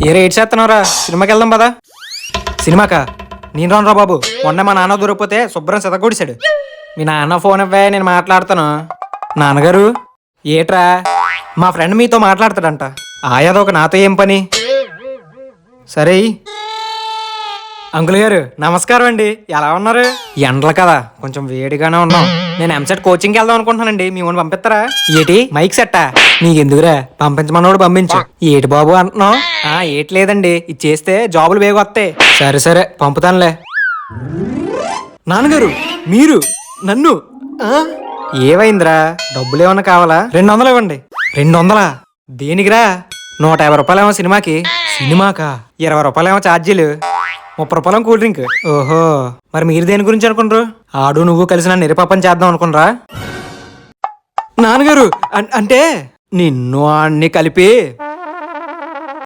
ఏరే ఏడ్ చేస్తున్నావురా? సినిమాకి వెళ్దాం పదా. సినిమాకా? నేను రానురా బాబు. మొన్న మా నాన్న దొరికిపోతే శుభ్రం సెతగొడిశాడు. మీ నాన్న ఫోన్ ఇవ్వే, నేను మాట్లాడతాను. నాన్నగారు ఏట్రా? మా ఫ్రెండ్ మీతో మాట్లాడతాడంట. ఆయాదొక నాతో ఏం పని? సరే అంకుల్ గారు నమస్కారం అండి, ఎలా ఉన్నారు? ఎండలు కదా కొంచెం వేడిగానే ఉన్నాం. నేను ఎంసెట్ కోచింగ్కి వెళ్దాం అనుకుంటున్నానండి, మీ ఊని పంపిస్తారా? ఏటి మైక్ సెట్టా? నీకెందుకురా, పంపించమన్నోడు పంపించు. ఏటి బాబు అంటున్నావు? ఏటి లేదండి, ఇది చేస్తే జాబులు వేగ వస్తాయి. సరే సరే పంపుతానులే. నాన్నగారు మీరు నన్ను ఏవైందిరా? డబ్బులు ఏమన్నా కావాలా? 200 ఇవ్వండి. 200? దేనికిరా? 150 రూపాయలేమో సినిమాకి. సినిమాకా? 20 రూపాయలేమో ఛార్జీలు, 30 రూపాయలు కూల్ డ్రింక్. ఓహో, మరి మీరు దేని గురించి అనుకుంటారు? ఆడు నువ్వు కలిసి నన్ను నిరపాపం చేద్దాం అనుకునరా? నాన్నగారు అంటే నిన్ను అన్ని కలిపి